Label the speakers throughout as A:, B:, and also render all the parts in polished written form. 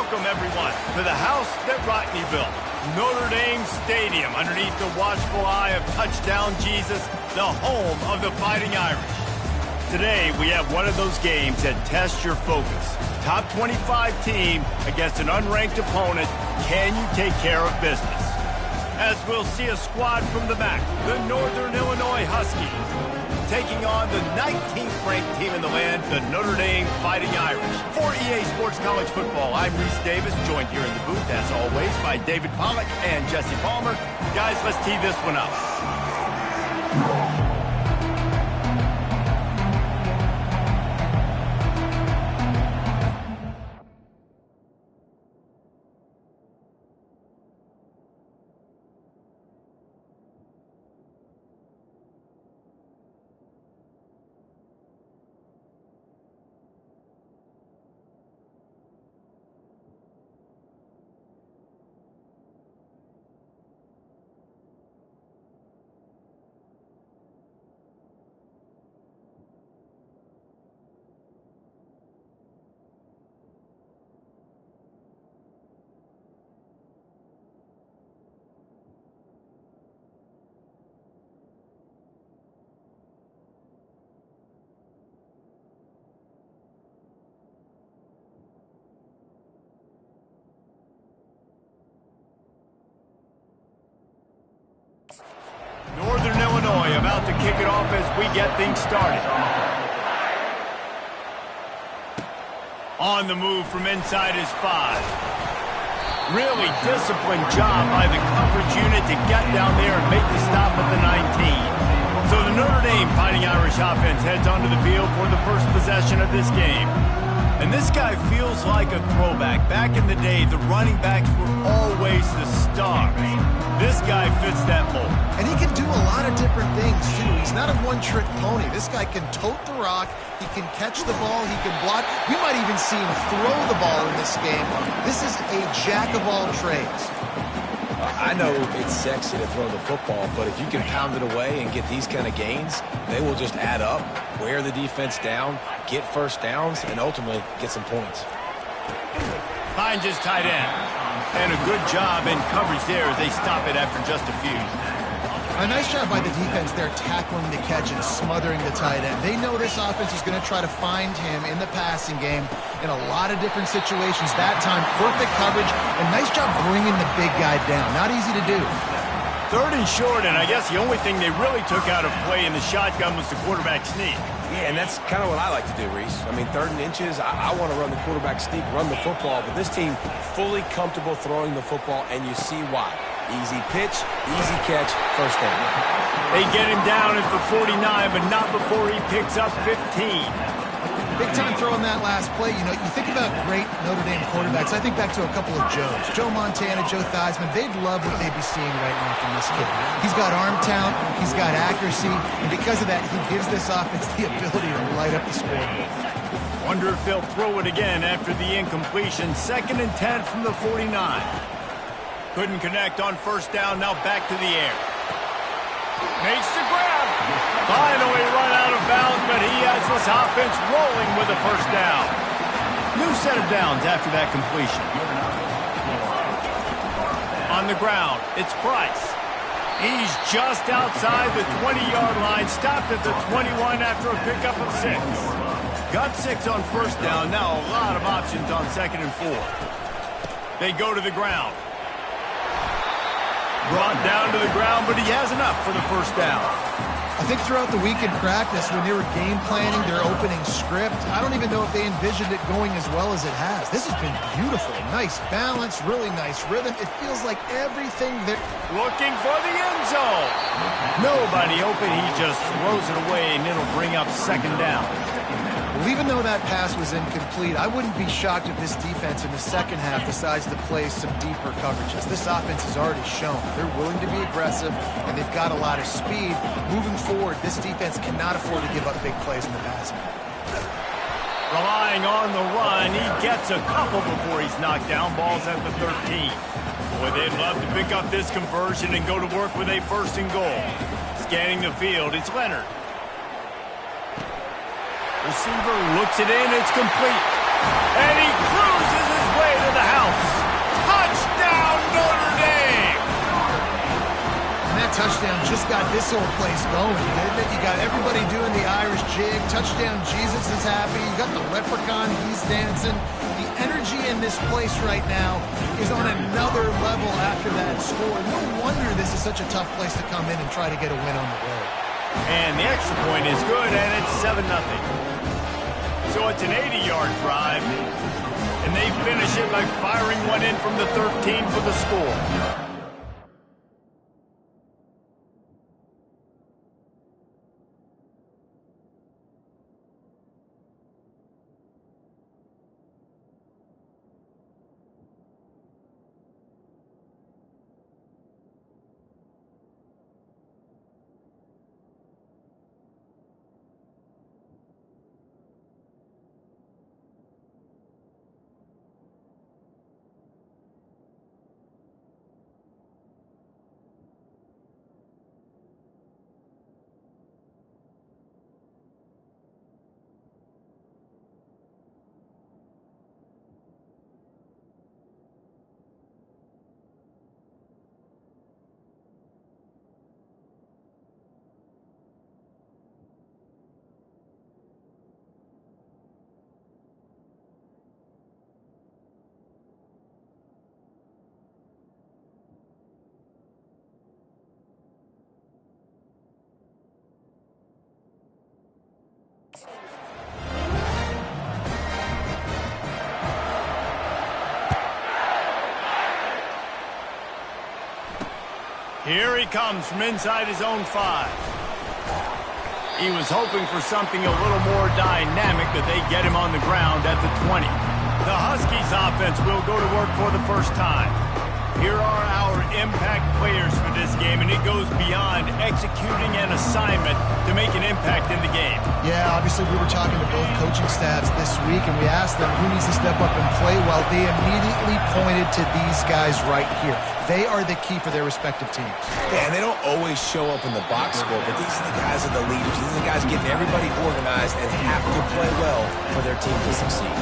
A: Welcome, everyone, to the house that Rodney built. Notre Dame Stadium, underneath the watchful eye of Touchdown Jesus, the home of the Fighting Irish. Today, we have one of those games that tests your focus. Top 25 team against an unranked opponent. Can you take care of business? As we'll see a squad from the back, the Northern Illinois Huskies, taking on the 19th ranked team in the land, the Notre Dame Fighting Irish. For EA Sports College Football, I'm Reese Davis, joined here in the booth, as always, by David Pollack and Jesse Palmer. Guys, let's tee this one up. Northern Illinois about to kick it off as we get things started. On the move from inside his 5. Really disciplined job by the coverage unit to get down there and make the stop at the 19. So the Notre Dame Fighting Irish offense heads onto the field for the first possession of this game. And this guy feels like a throwback. Back in the day, the running backs were always the stars. This guy fits that mold.
B: And he can do a lot of different things, too. He's not a one-trick pony. This guy can tote the rock. He can catch the ball. He can block. We might even see him throw the ball in this game. This is a jack of all trades.
C: I know it's sexy to throw the football, but if you can pound it away and get these kind of gains, they will just add up, wear the defense down, get first downs, and ultimately get some points.
A: Finds his tight end. And a good job in coverage there as they stop it after just a few.
B: A nice job by the defense there, tackling the catch and smothering the tight end. They know this offense is going to try to find him in the passing game in a lot of different situations. That time, perfect coverage, and nice job bringing the big guy down. Not easy to do.
A: Third and short, and I guess the only thing they really took out of play in the shotgun was the quarterback sneak.
C: Yeah, and that's kind of what I like to do, Reese. I mean, 3rd and inches, I want to run the quarterback sneak, run the football, but this team fully comfortable throwing the football, and you see why. Easy pitch, easy catch, first down.
A: They get him down at the 49, but not before he picks up 15.
B: Big time throwing that last play. You know, you think about great Notre Dame quarterbacks. I think back to a couple of Joes. Joe Montana, Joe Theismann. They'd love what they'd be seeing right now from this kid. He's got arm talent. He's got accuracy. And because of that, he gives this offense the ability to light up the scoreboard.
A: Wonder if they'll throw it again after the incompletion. 2nd and 10 from the 49. Couldn't connect on first down. Now back to the air. Makes the grab. Finally run out of bounds, but he has this offense rolling with a first down. New set of downs after that completion. On the ground, it's Price. He's just outside the 20-yard line, stopped at the 21 after a pickup of 6. Got 6 on first down, now a lot of options on 2nd and 4. They go to the ground. Brought down to the ground, but he has enough for the first down.
B: I think throughout the week in practice, when they were game planning their opening script, I don't even know if they envisioned it going as well as it has. This has been beautiful. Nice balance, really nice rhythm. It feels like everything that...
A: Looking for the end zone. Nobody open. He just throws it away, and it'll bring up 2nd down.
B: Well, even though that pass was incomplete, I wouldn't be shocked if this defense in the second half decides to play some deeper coverages. This offense has already shown they're willing to be aggressive, and they've got a lot of speed. Moving forward, this defense cannot afford to give up big plays in the passing.
A: Relying on the run, he gets a couple before he's knocked down. Ball's at the 13. Boy, they'd love to pick up this conversion and go to work with a 1st and goal. Scanning the field, it's Leonard. Receiver looks it in, it's complete. And he cruises his way to the house. Touchdown, Notre Dame!
B: And that touchdown just got this whole place going, didn't it? You got everybody doing the Irish jig. Touchdown Jesus is happy. You got the leprechaun, he's dancing. The energy in this place right now is on another level after that score. No wonder this is such a tough place to come in and try to get a win on the road.
A: And the extra point is good, and it's 7-0. So it's an 80-yard drive, and they finish it by firing one in from the 13 for the score. Here he comes from inside his own 5. He was hoping for something a little more dynamic, but they get him on the ground at the 20. The Huskies offense will go to work for the first time. Here are our impact players for this game, and it goes beyond executing an assignment to make an impact in the game.
B: Yeah, obviously we were talking to both coaching staffs this week, and we asked them who needs to step up and play well. They immediately pointed to these guys right here. They are the key for their respective teams.
C: Yeah, and they don't always show up in the box score, but these are the guys that are the leaders. These are the guys getting everybody organized and have to play well for their team to succeed.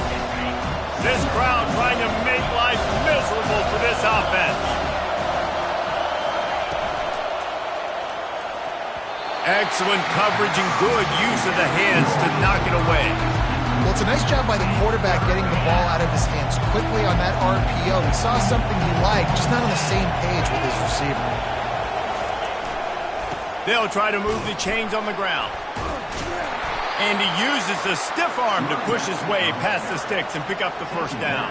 A: This crowd trying to make life miserable for this offense. Excellent coverage and good use of the hands to knock it away.
B: Well, it's a nice job by the quarterback getting the ball out of his hands quickly on that RPO. He saw something he liked, just not on the same page with his receiver.
A: They'll try to move the chains on the ground. And he uses the stiff arm to push his way past the sticks and pick up the first down.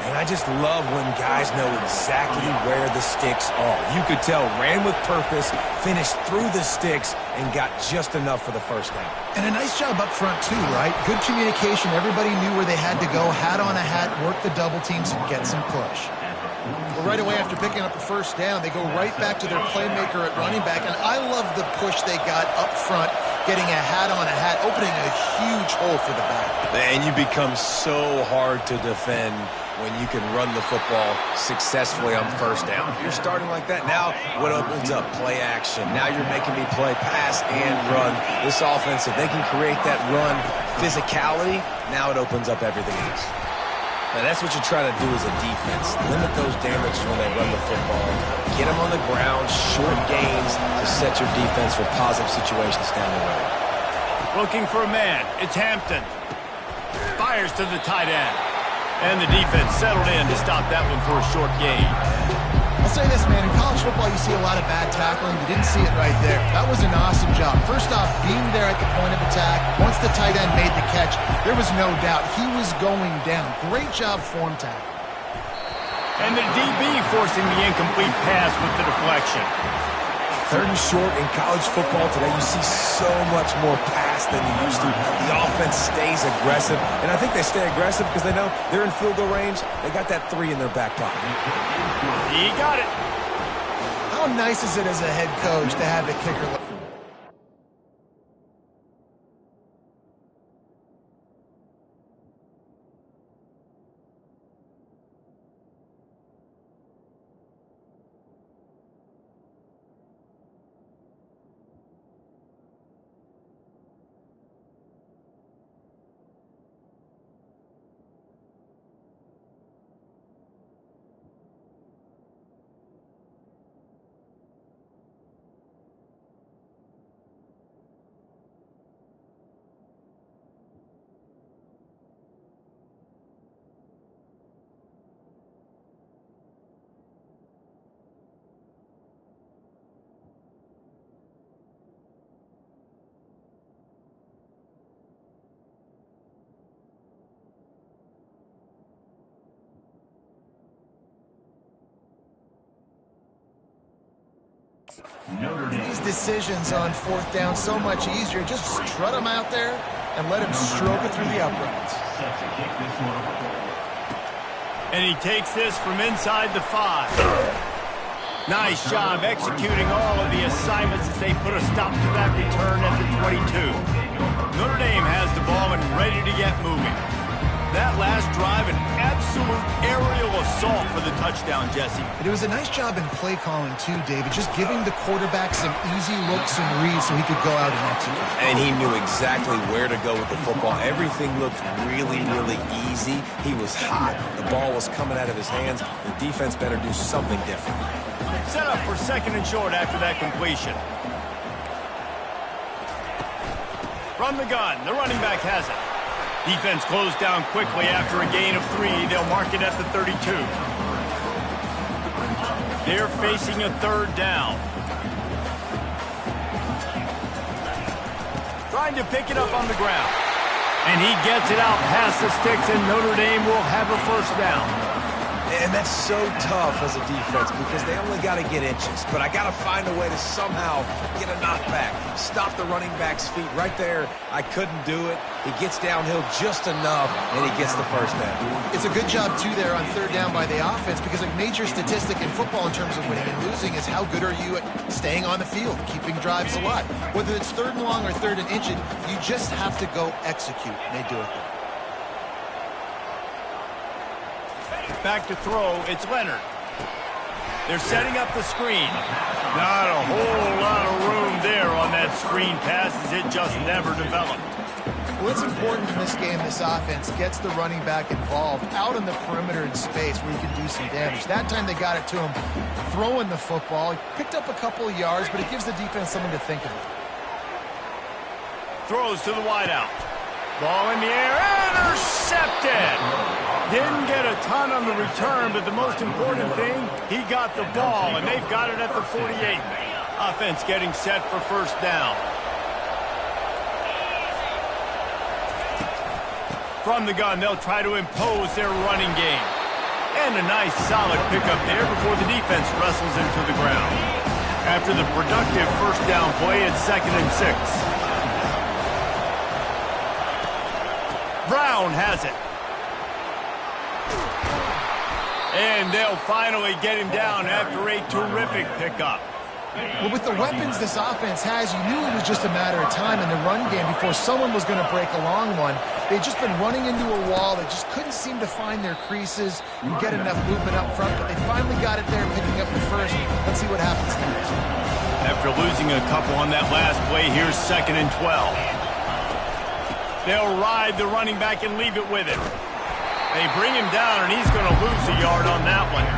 C: And I just love when guys know exactly where the sticks are. You could tell, ran with purpose, finished through the sticks, and got just enough for the first down.
B: And a nice job up front, too, right? Good communication. Everybody knew where they had to go. Hat on a hat, work the double teams, and get some push. Well, right away after picking up the first down, they go right back to their playmaker at running back. And I love the push they got up front, getting a hat on a hat, opening a huge hole for the back.
C: And you become so hard to defend when you can run the football successfully on first down. If you're starting like that, now what opens up? Play action. Now you're making me play pass and run. This offense, if they can create that run physicality, now it opens up everything else. Now that's what you try to do as a defense. Limit those damages when they run the football. Get them on the ground, short gains to set your defense for positive situations down the road.
A: Looking for a man. It's Hampton. Fires to the tight end. And the defense settled in to stop that one for a short gain.
B: I'll say this, man. In college football, you see a lot of bad tackling. You didn't see it right there. That was an awesome job. First off, being there at the point of attack. Once the tight end made the catch, there was no doubt he was going down. Great job form tackle.
A: And the DB forcing the incomplete pass with the deflection.
C: Third and short in college football today, you see so much more pass than you used to. The offense stays aggressive, and I think they stay aggressive because they know they're in field goal range. They got that 3 in their back pocket.
A: He got it.
B: How nice is it as a head coach to have the kicker? These decisions on fourth down so much easier. Just strut him out there and let him stroke it through the uprights.
A: And he takes this from inside the 5. Nice job executing all of the assignments as they put a stop to that return at the 22. Notre Dame has the ball and ready to get moving. That last drive, an absolute aerial assault for the touchdown, Jesse.
B: It was a nice job in play calling, too, David, just giving the quarterback some easy looks and reads so he could go out and execute.
C: And he knew exactly where to go with the football. Everything looked really, really easy. He was hot. The ball was coming out of his hands. The defense better do something different.
A: Set up for 2nd and short after that completion. From the gun, the running back has it. Defense closed down quickly after a gain of 3. They'll mark it at the 32. They're facing a 3rd down. Trying to pick it up on the ground. And he gets it out past the sticks, and Notre Dame will have a 1st down.
C: And that's so tough as a defense because they only got to get inches. But I got to find a way to somehow get a knockback. Stop the running back's feet right there. I couldn't do it. He gets downhill just enough, and he gets the 1st down.
B: It's a good job, too, there on 3rd down by the offense because a major statistic in football in terms of winning and losing is how good are you at staying on the field, keeping drives alive. Whether it's 3rd and long or 3rd and inches, you just have to go execute, and they do it there.
A: Back to throw, it's Leonard. They're setting up the screen. Not a whole lot of room there on that screen pass as it just never developed.
B: Well, it's important in this game, this offense gets the running back involved out on the perimeter in space where he can do some damage. That time they got it to him throwing the football. He picked up a couple of yards, but it gives the defense something to think about.
A: Throws to the wideout. Ball in the air, intercepted! Didn't get a ton on the return, but the most important thing, he got the ball, and they've got it at the 48. Offense getting set for 1st down. From the gun, they'll try to impose their running game. And a nice solid pickup there before the defense wrestles into the ground. After the productive 1st down play, it's 2nd and 6. Brown has it. And they'll finally get him down after a terrific pickup.
B: Well, with the weapons this offense has, you knew it was just a matter of time in the run game before someone was going to break a long one. They'd just been running into a wall. They just couldn't seem to find their creases and get enough movement up front, but they finally got it there, picking up the 1st. Let's see what happens next.
A: After losing a couple on that last play, here's 2nd and 12. They'll ride the running back and leave it with him. They bring him down, and he's going to lose a yard on that one.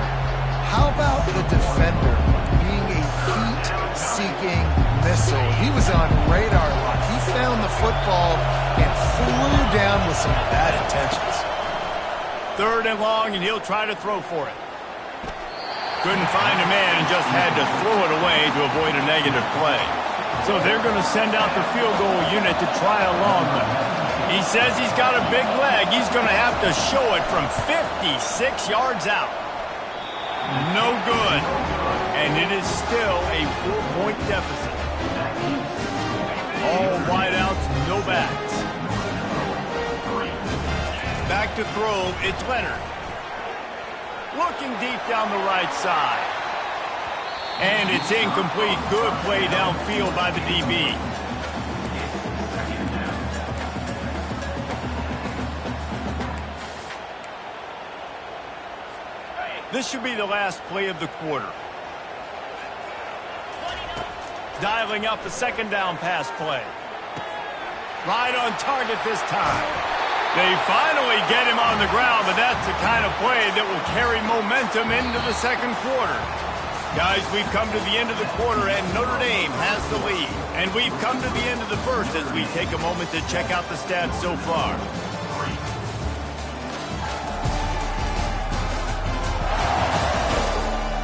B: How about the defender being a heat-seeking missile? He was on radar lock. He found the football and flew down with some bad intentions.
A: 3rd and long, and he'll try to throw for it. Couldn't find a man and just had to throw it away to avoid a negative play. So they're going to send out the field goal unit to try a long one. He says he's got a big leg. He's going to have to show it from 56 yards out. No good. And it is still a 4-point deficit. All wideouts, no backs. Back to throw, it's Leonard. Looking deep down the right side. And it's incomplete. Good play downfield by the DB. This should be the last play of the quarter. Dialing up the 2nd down pass play. Right on target this time. They finally get him on the ground, but that's the kind of play that will carry momentum into the 2nd quarter. Guys, we've come to the end of the quarter, and Notre Dame has the lead. And we've come to the end of the 1st as we take a moment to check out the stats so far.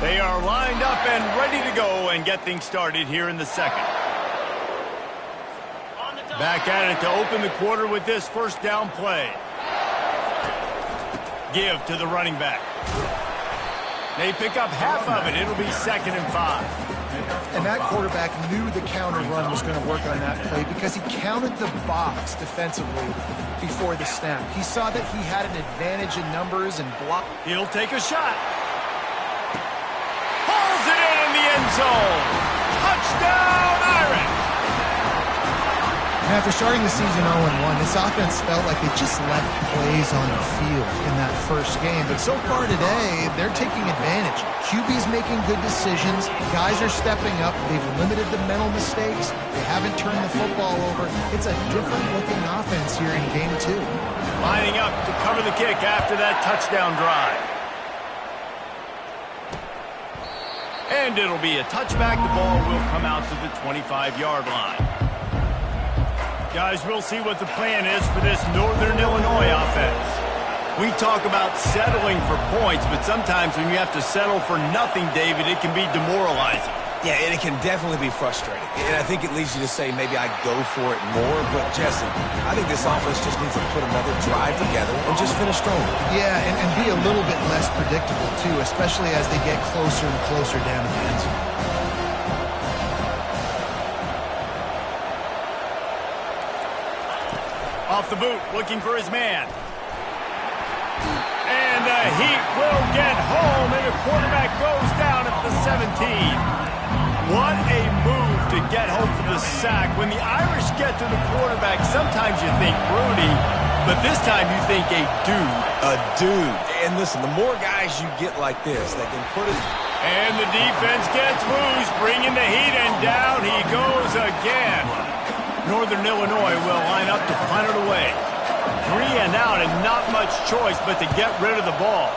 A: They are lined up and ready to go and get things started here in the 2nd. Back at it to open the quarter with this 1st down play. Give to the running back. They pick up half of it. It'll be 2nd and 5.
B: And that quarterback knew the counter run was going to work on that play because he counted the box defensively before the snap. He saw that he had an advantage in numbers and block.
A: He'll take a shot. Pulls it in the end zone. Touchdown, Irish.
B: And after starting the season 0-1, this offense felt like they just left plays on the field in that first game. But so far today, they're taking advantage. QB's making good decisions. Guys are stepping up. They've limited the mental mistakes. They haven't turned the football over. It's a different-looking offense here in Game 2.
A: Lining up to cover the kick after that touchdown drive. And it'll be a touchback. The ball will come out to the 25-yard line. Guys, we'll see what the plan is for this Northern Illinois offense. We talk about settling for points, but sometimes when you have to settle for nothing, David, it can be demoralizing.
C: Yeah, and it can definitely be frustrating. And I think it leads you to say maybe I go for it more. But, Jesse, I think this offense just needs to put another drive together and just finish strong.
B: Yeah, and be a little bit less predictable, too, especially as they get closer and closer down to the end zone.
A: Off the boot, looking for his man. And the heat will get home, and the quarterback goes down at the 17. What a move to get home for the sack. When the Irish get to the quarterback, sometimes you think Rudy, but this time you think a dude.
C: A dude. And listen, the more guys you get like this, they can put it...
A: And the defense gets loose, bringing the heat, and down he goes again. Northern Illinois will line up to punt it away. 3 and out and not much choice but to get rid of the ball.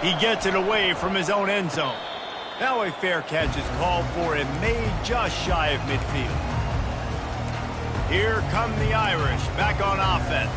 A: He gets it away from his own end zone. Now a fair catch is called for and made just shy of midfield. Here come the Irish back on offense.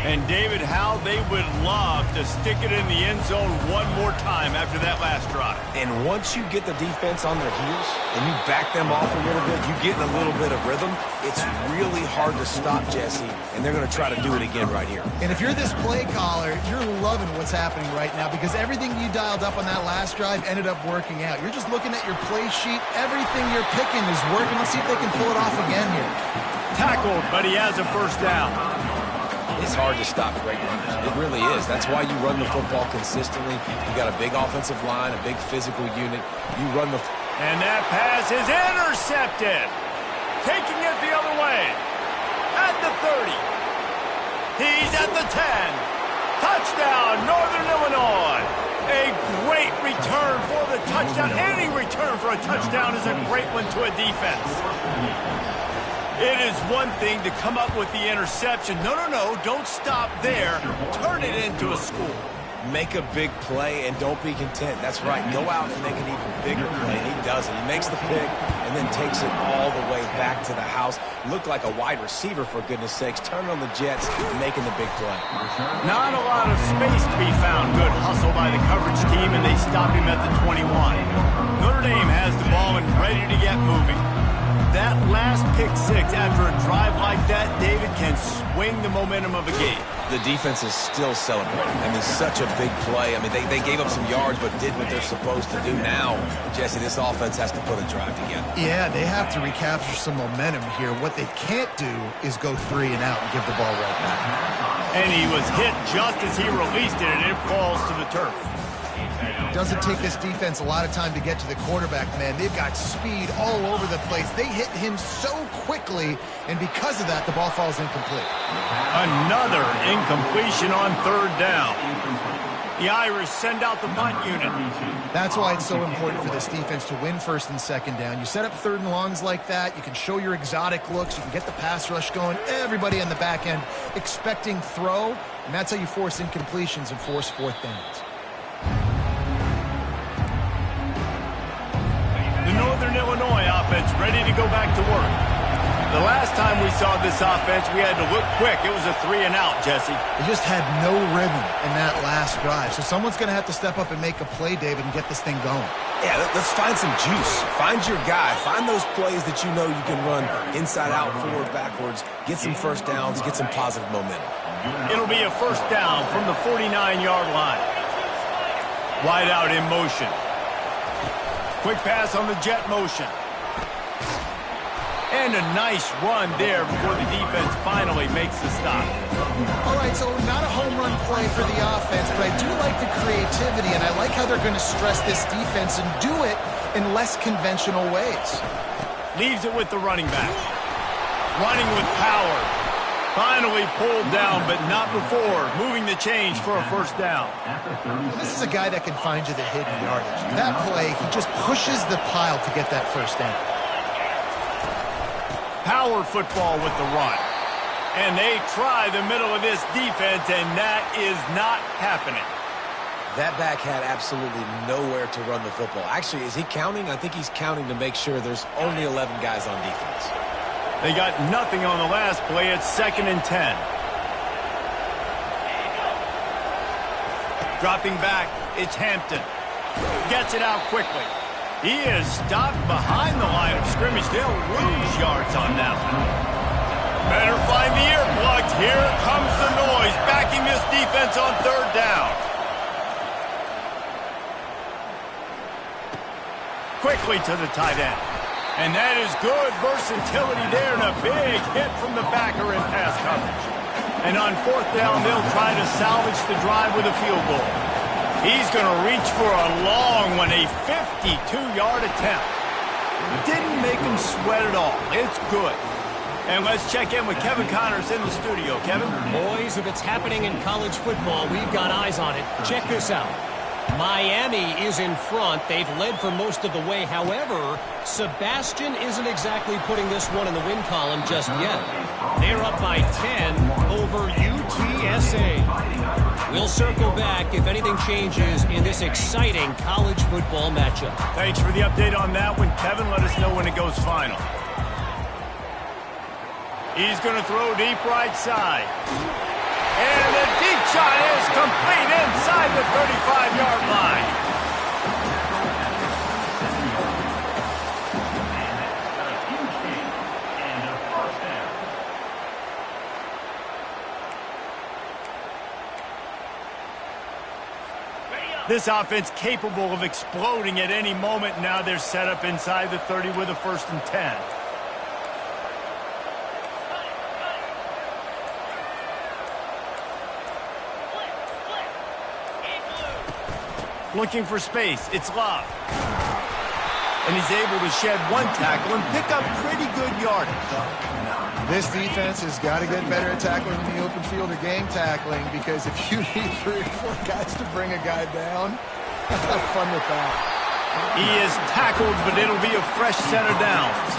A: And David, how they would love to stick it in the end zone one more time after that last drive.
C: And once you get the defense on their heels and you back them off a little bit, you get in a little bit of rhythm, it's really hard to stop Jesse, and they're going to try to do it again right here.
B: And if you're this play caller, you're loving what's happening right now because everything you dialed up on that last drive ended up working out. You're just looking at your play sheet. Everything you're picking is working. Let's see if they can pull it off again here.
A: Tackled, but he has a first down.
C: It's hard to stop great runners. It really is. That's why you run the football consistently. You got a big offensive line, a big physical unit. You run the...
A: And that pass is intercepted. Taking it the other way. At the 30. He's at the 10. Touchdown, Northern Illinois. A great return for the touchdown. Any return for a touchdown is a great one to a defense. It is one thing to come up with the interception. No, don't stop there. Turn it into a score.
C: Make a big play and don't be content. That's right. Go out and make an even bigger play. And he does it. He makes the pick and then takes it all the way back to the house. Looked like a wide receiver, for goodness sakes. Turning on the Jets, making the big play.
A: Not a lot of space to be found. Good hustle by the coverage team, and they stop him at the 21. Notre Dame has the ball and ready to get moving. That last pick six after a drive like that, David, can swing the momentum of a game.
C: The defense is still celebrating. I mean, such a big play. I mean, they gave up some yards but did what they're supposed to do. Now, Jesse, this offense has to put a drive together.
B: Yeah, they have to recapture some momentum here. What they can't do is go 3 and out and give the ball right back.
A: And he was hit just as he released it, and it falls to the turf.
B: Doesn't take this defense a lot of time to get to the quarterback, man. They've got speed all over the place. They hit him so quickly, and because of that, the ball falls incomplete.
A: Another incompletion on 3rd down. The Irish send out the punt unit.
B: That's why it's so important for this defense to win 1st and 2nd down. You set up 3rd and longs like that. You can show your exotic looks. You can get the pass rush going. Everybody on the back end expecting throw, and that's how you force incompletions and force 4th downs.
A: The Northern Illinois offense ready to go back to work. The last time we saw this offense, we had to look quick. It was a 3 and out, Jesse.
B: They just had no rhythm in that last drive. So someone's going to have to step up and make a play, David, and get this thing going.
C: Yeah, let's find some juice. Find your guy. Find those plays that you know you can run inside out, forward, backwards. Get some first downs. Get some positive momentum.
A: It'll be a first down from the 49-yard line. Wide out in motion. Quick pass on the jet motion. And a nice run there before the defense finally makes the stop.
B: All right, so not a home run play for the offense, but I do like the creativity, and I like how they're going to stress this defense and do it in less conventional ways.
A: Leaves it with the running back. Running with power. Finally pulled down, but not before. Moving the change for a first down.
B: This is a guy that can find you the hidden yardage. That play, he just pushes the pile to get that first down.
A: Power football with the run. And they try the middle of this defense, and that is not happening.
C: That back had absolutely nowhere to run the football. Actually, is he counting? I think he's counting to make sure there's only 11 guys on defense.
A: They got nothing on the last play. It's 2nd and 10. Dropping back, it's Hampton. Gets it out quickly. He is stopped behind the line of scrimmage. They'll lose yards on that one. Better find the earplugs. Here comes the noise, backing this defense on 3rd down. Quickly to the tight end. And that is good versatility there, and a big hit from the backer in pass coverage. And on 4th down, they'll try to salvage the drive with a field goal. He's going to reach for a long one, a 52-yard attempt. Didn't make him sweat at all. It's good. And let's check in with Kevin Connors in the studio. Kevin?
D: Boys, if it's happening in college football, we've got eyes on it. Check this out. Miami is in front. They've led for most of the way. However, Sebastian isn't exactly putting this one in the win column just yet. They're up by 10 over UTSA. We'll circle back if anything changes in this exciting college football matchup.
A: Thanks for the update on that one, Kevin. Let us know when it goes final. He's going to throw deep right side. And the deep shot is complete inside the 35-yard line. This offense capable of exploding at any moment. Now they're set up inside the 30 with a 1st and 10. Looking for space. It's Love. And he's able to shed one tackle and pick up pretty good yardage.
B: This defense has got to get better at tackling in the open field or game tackling, because if you need 3 or 4 guys to bring a guy down, have fun with that.
A: He is tackled, but it'll be a fresh set of downs.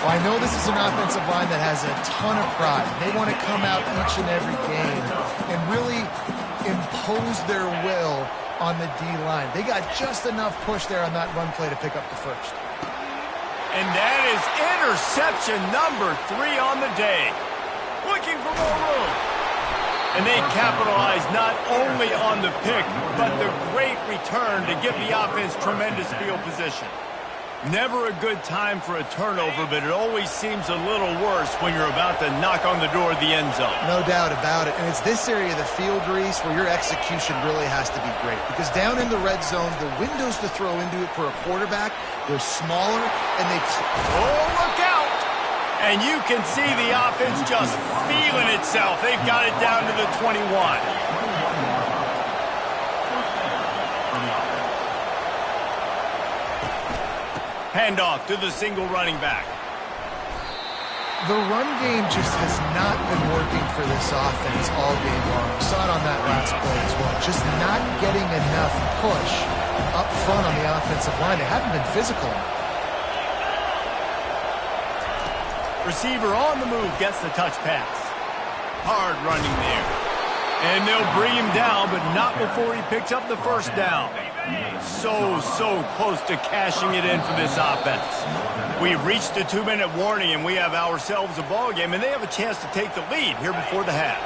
B: Well, I know this is an offensive line that has a ton of pride. They want to come out each and every game and really impose their will on the D-line. They got just enough push there on that run play to pick up the first.
A: And that is interception number 3 on the day. Looking for more room. And they capitalize not only on the pick, but the great return to give the offense tremendous field position. Never a good time for a turnover, but it always seems a little worse when you're about to knock on the door of the end zone.
B: No doubt about it. And it's this area of the field, Reese, where your execution really has to be great. Because down in the red zone, the windows to throw into it for a quarterback, they're smaller, and they...
A: Oh, look out! And you can see the offense just feeling itself. They've got it down to the 21. Handoff to the single running back.
B: The run game just has not been working for this offense all game long. We saw it on that last play as well. Just not getting enough push up front on the offensive line. They haven't been physical.
A: Receiver on the move gets the touch pass. Hard running there. And they'll bring him down, but not before he picks up the first down. So close to cashing it in for this offense. We've reached the 2-minute warning, and we have ourselves a ball game, and they have a chance to take the lead here before the half.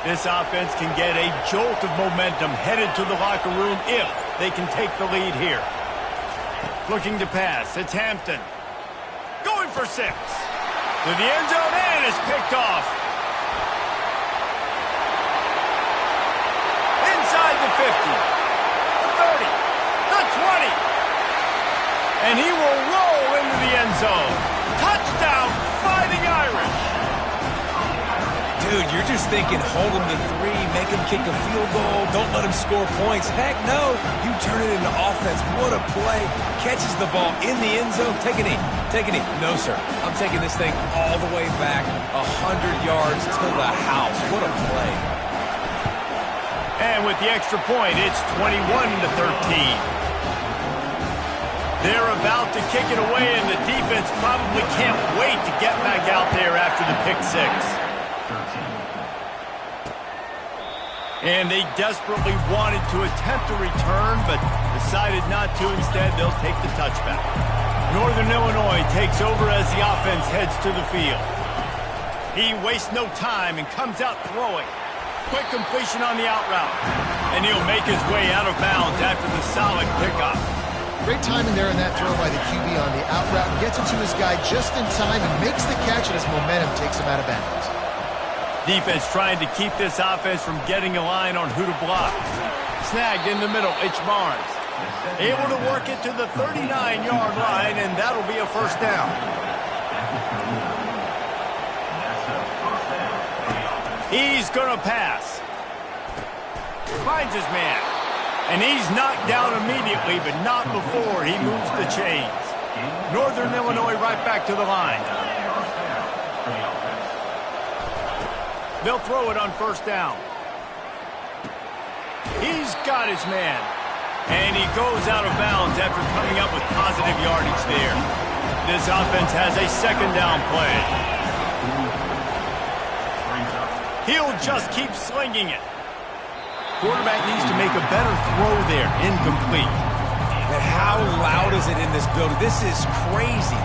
A: This offense can get a jolt of momentum headed to the locker room if they can take the lead here. Looking to pass. It's Hampton. Going for 6. To the end zone, and it's picked off. Inside the 50. The 30. And he will roll into the end zone. Touchdown, Fighting Irish.
C: Dude, you're just thinking, hold him to 3, make him kick a field goal, don't let him score points. Heck no, you turn it into offense. What a play. Catches the ball in the end zone. Take a knee. Take a knee. No, sir. I'm taking this thing all the way back 100 yards to the house. What a play.
A: And with the extra point, it's 21-13. They're about to kick it away, and the defense probably can't wait to get back out there after the pick 6. And they desperately wanted to attempt a return, but decided not to. Instead, they'll take the touchback. Northern Illinois takes over as the offense heads to the field. He wastes no time and comes out throwing. Quick completion on the out route. And he'll make his way out of bounds after the solid pickup.
B: Great timing there in that throw by the QB on the out route. Gets it to his guy just in time and makes the catch, and his momentum takes him out of bounds.
A: Defense trying to keep this offense from getting a line on who to block. Snagged in the middle, it's Barnes. Able to work it to the 39-yard line, and that'll be a first down. He's going to pass. Finds his man. And he's knocked down immediately, but not before he moves the chains. Northern Illinois right back to the line. They'll throw it on first down. He's got his man. And he goes out of bounds after coming up with positive yardage there. This offense has a second down play. He'll just keep slinging it. Quarterback needs to make a better throw there. Incomplete.
C: And how loud is it in this building? This is crazy.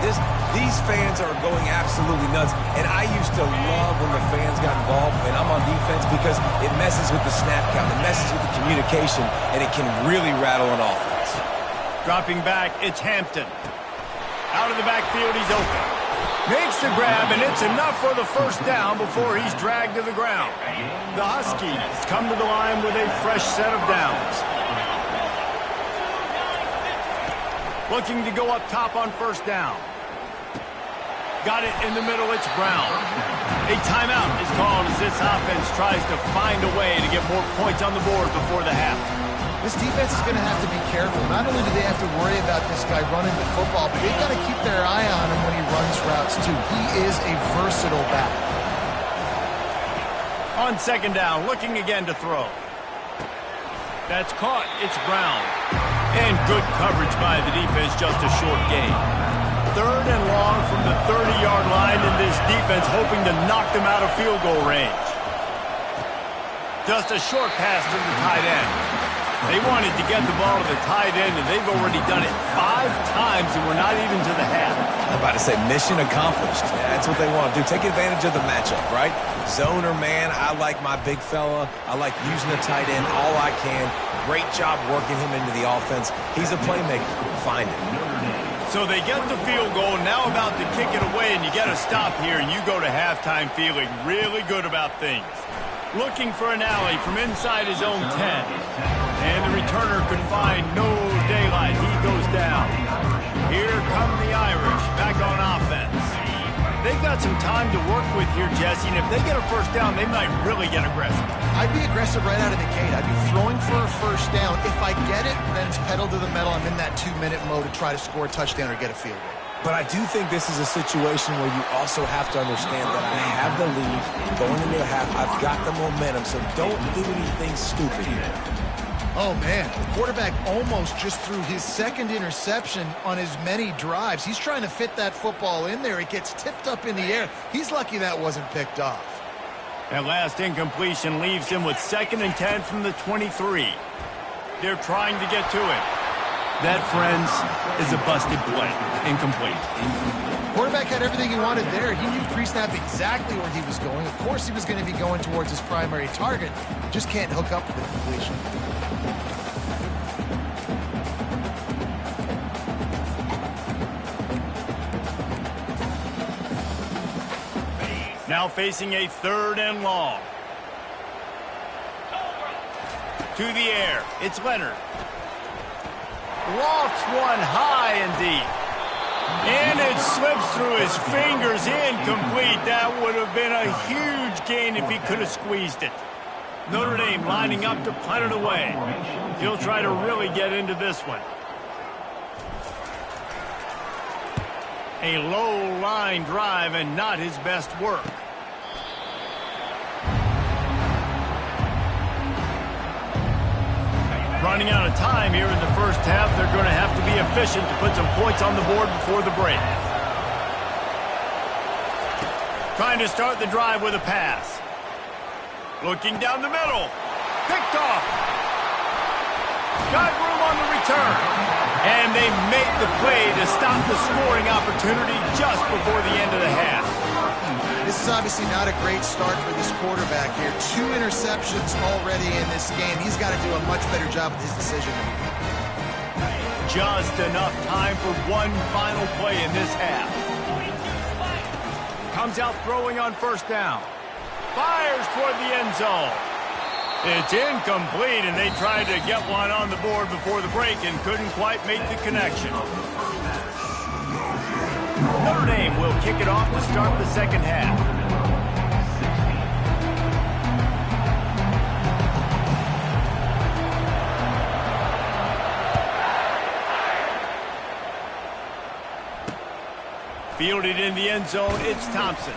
C: These fans are going absolutely nuts. And I used to love when the fans got involved, and I'm on defense, because it messes with the snap count. It messes with the communication, and it can really rattle an offense.
A: Dropping back, it's Hampton. Out of the backfield, he's open. Makes the grab, and it's enough for the first down before he's dragged to the ground. The Huskies come to the line with a fresh set of downs. Looking to go up top on first down. Got it in the middle, it's Brown. A timeout is called as this offense tries to find a way to get more points on the board before the half.
B: This defense is going to have to be careful. Not only do they have to worry about this guy running the football, but they've got to keep their eye on him when he runs routes too. He is a versatile back.
A: On second down, looking again to throw. That's caught, it's Brown. And good coverage by the defense, just a short gain. Third and long from the 30-yard line, and this defense hoping to knock them out of field goal range. Just a short pass to the tight end. They wanted to get the ball to the tight end, and they've already done it 5 times, and we're not even to the half.
C: I'm about to say mission accomplished. Yeah, that's what they want to do. Take advantage of the matchup, right? Zone or man, I like my big fella. I like using the tight end all I can. Great job working him into the offense. He's a playmaker. Find it.
A: So they get the field goal, now about to kick it away, and you get a stop here, and you go to halftime feeling really good about things. Looking for an alley from inside his own 10. And the returner could find no daylight. He goes down. Here come the Irish back on offense. They've got some time to work with here, Jesse, and if they get a first down, they might really get aggressive.
B: I'd be aggressive right out of the gate. I'd be throwing for a first down. If I get it, then it's pedal to the metal. I'm in that 2-minute mode to try to score a touchdown or get a field goal.
C: But I do think this is a situation where you also have to understand that I have the lead going into the half. I've got the momentum, so don't do anything stupid here.
B: Oh, man, the quarterback almost just threw his second interception on as many drives. He's trying to fit that football in there. It gets tipped up in the air. He's lucky that wasn't picked off.
A: That last incompletion leaves him with 2nd and 10 from the 23. They're trying to get to it. That, friends, is a busted play. Incomplete.
B: Quarterback had everything he wanted there. He knew pre-snap exactly where he was going. Of course he was going to be going towards his primary target. Just can't hook up with the completion.
A: Now facing a 3rd and long. To the air, it's Leonard. Lofts one high and deep. And it slips through his fingers, incomplete. That would have been a huge gain if he could have squeezed it. Notre Dame lining up to punt it away. He'll try to really get into this one. A low line drive and not his best work. Running out of time here in the first half. They're going to have to be efficient to put some points on the board before the break. Trying to start the drive with a pass. Looking down the middle. Picked off. Got room on the return. And they make the play to stop the scoring opportunity just before the end of the half.
B: This is obviously not a great start for this quarterback here. 2 interceptions already in this game. He's got to do a much better job with his decision-making.
A: Just enough time for one final play in this half. Comes out throwing on first down. Fires toward the end zone. It's incomplete, and they tried to get one on the board before the break and couldn't quite make the connection. Notre Dame will kick it off to start the second half. Fielded in the end zone, it's Thompson.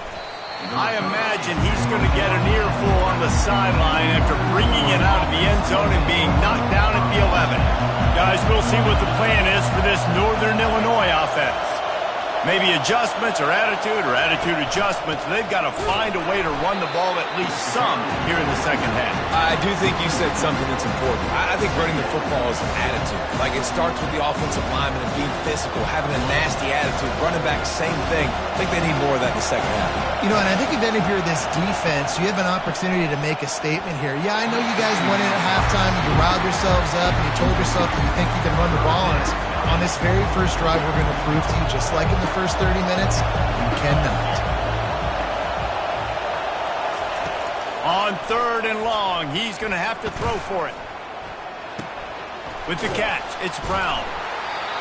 A: I imagine he's going to get an earful on the sideline after bringing it out of the end zone and being knocked down at the 11. Guys, we'll see what the plan is for this Northern Illinois offense. Maybe adjustments or attitude adjustments. They've got to find a way to run the ball at least some here in the second half.
C: I do think you said something that's important. I think running the football is an attitude. Like, it starts with the offensive lineman and being physical, having a nasty attitude. Running back, same thing. I think they need more of that in the second half.
B: You know, and I think even if you're this defense, you have an opportunity to make a statement here. Yeah, I know you guys went in at halftime and you riled yourselves up and you told yourself that you think you can run the ball on us. On this very first drive, we're going to prove to you, just like in the first 30 minutes, you cannot.
A: On 3rd and long, he's going to have to throw for it. With the catch, it's Brown.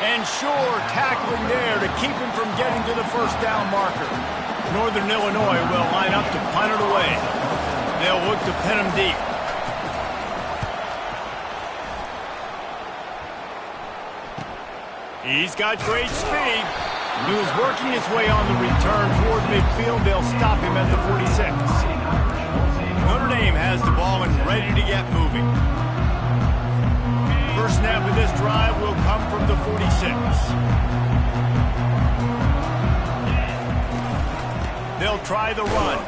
A: And sure, tackling there to keep him from getting to the first down marker. Northern Illinois will line up to punt it away. They'll look to pin him deep. He's got great speed. He was working his way on the return toward midfield. They'll stop him at the 46. Notre Dame has the ball and ready to get moving. First snap of this drive will come from the 46. They'll try the run.